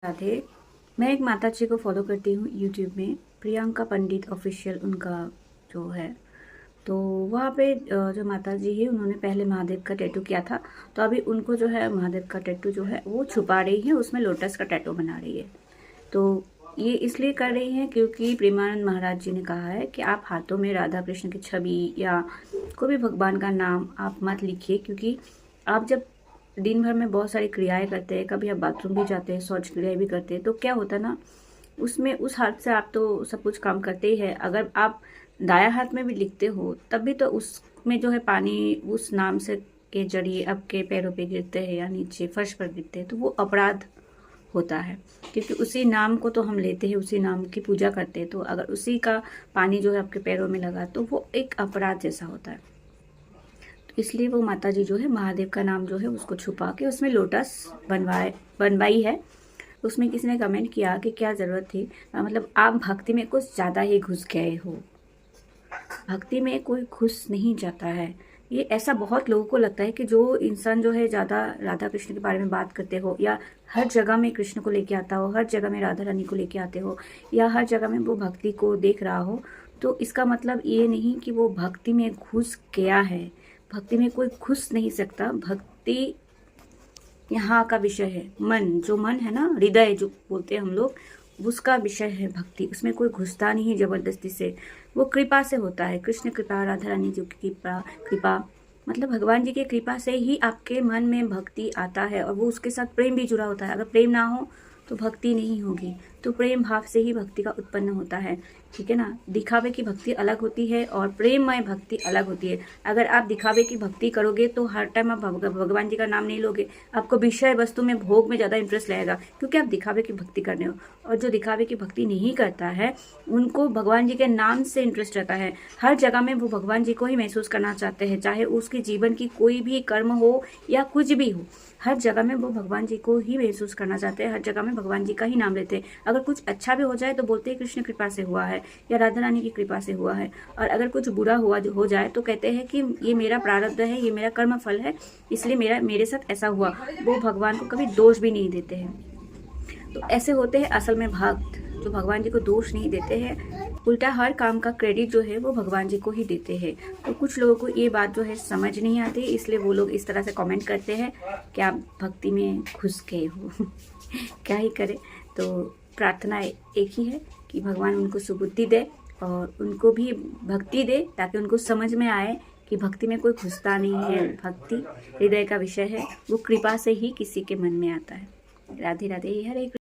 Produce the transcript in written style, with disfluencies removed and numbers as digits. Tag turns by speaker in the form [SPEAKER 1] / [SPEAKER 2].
[SPEAKER 1] राधे। मैं एक माता जी को फॉलो करती हूँ यूट्यूब में, प्रियंका पंडित ऑफिशियल उनका जो है। तो वहाँ पे जो माता जी है उन्होंने पहले महादेव का टैटू किया था। तो अभी उनको जो है महादेव का टैटू जो है वो छुपा रही है, उसमें लोटस का टैटू बना रही है। तो ये इसलिए कर रही हैं क्योंकि प्रेमानंद महाराज जी ने कहा है कि आप हाथों में राधा कृष्ण की छवि या कोई भी भगवान का नाम आप मत लिखिए, क्योंकि आप जब दिन भर में बहुत सारी क्रियाएं करते हैं, कभी आप बाथरूम भी जाते हैं, शौच क्रियाएं भी करते हैं, तो क्या होता है ना, उसमें उस हाथ से आप तो सब कुछ काम करते ही है। अगर आप दायां हाथ में भी लिखते हो तब भी तो उसमें जो है पानी उस नाम से के जरिए आपके पैरों पे गिरते हैं या नीचे फर्श पर गिरते हैं, तो वो अपराध होता है। क्योंकि उसी नाम को तो हम लेते हैं, उसी नाम की पूजा करते हैं, तो अगर उसी का पानी जो है आपके पैरों में लगा तो वो एक अपराध जैसा होता है। तो इसलिए वो माता जी जो है महादेव का नाम जो है उसको छुपा के उसमें लोटस बनवाई है। उसमें किसी ने कमेंट किया कि क्या ज़रूरत थी, मतलब आप भक्ति में कुछ ज़्यादा ही घुस गए हो। भक्ति में कोई घुस नहीं जाता है। ये ऐसा बहुत लोगों को लगता है कि जो इंसान जो है ज़्यादा राधा कृष्ण के बारे में बात करते हो, या हर जगह में कृष्ण को लेके आता हो, हर जगह में राधा रानी को लेके आते हो, या हर जगह में वो भक्ति को देख रहा हो, तो इसका मतलब ये नहीं कि वो भक्ति में घुस गया है। भक्ति में कोई घुस नहीं सकता। भक्ति यहाँ का विषय है मन, जो मन है ना, हृदय जो बोलते हैं हम लोग, उसका विषय है भक्ति। उसमें कोई घुसता नहीं जबरदस्ती से, वो कृपा से होता है। कृष्ण कृपा, राधा रानी जी की कृपा, कृपा मतलब भगवान जी की कृपा से ही आपके मन में भक्ति आता है, और वो उसके साथ प्रेम भी जुड़ा होता है। अगर प्रेम ना हो तो भक्ति नहीं होगी। तो प्रेम भाव से ही भक्ति का उत्पन्न होता है, ठीक है ना। दिखावे की भक्ति अलग होती है और प्रेममय भक्ति अलग होती है। अगर आप दिखावे की भक्ति करोगे तो हर टाइम आप भगवान जी का नाम नहीं लोगे, आपको विषय वस्तु में, भोग में ज़्यादा इंटरेस्ट रहेगा, क्योंकि आप दिखावे की भक्ति कर रहे हो। और जो दिखावे की भक्ति नहीं करता है उनको भगवान जी के नाम से इंटरेस्ट रहता है। हर जगह में वो भगवान जी को ही महसूस करना चाहते हैं, चाहे उसके जीवन की कोई भी कर्म हो या कुछ भी हो। हर जगह में वो भगवान जी को ही महसूस करना चाहते हैं, हर जगह में भगवान जी का ही नाम लेते हैं। अगर कुछ अच्छा भी हो जाए तो बोलते हैं कृष्ण कृपा से हुआ है या राधा रानी की कृपा से हुआ है, और अगर कुछ बुरा हो जाए तो कहते हैं कि ये मेरा प्रारब्ध है, ये मेरा कर्म फल है, इसलिए मेरे साथ ऐसा हुआ। वो भगवान को कभी दोष भी नहीं देते हैं। तो ऐसे होते हैं असल में भक्त, जो भगवान जी को दोष नहीं देते हैं, उल्टा हर काम का क्रेडिट जो है वो भगवान जी को ही देते हैं। तो कुछ लोगों को ये बात जो है समझ नहीं आती, इसलिए वो लोग इस तरह से कमेंट करते हैं कि आप भक्ति में घुस गए हो। क्या ही करे। तो प्रार्थना एक ही है कि भगवान उनको सुबुद्धि दे और उनको भी भक्ति दे, ताकि उनको समझ में आए कि भक्ति में कोई घुसता नहीं है। भक्ति हृदय का विषय है, वो कृपा से ही किसी के मन में आता है। राधे राधे। हरे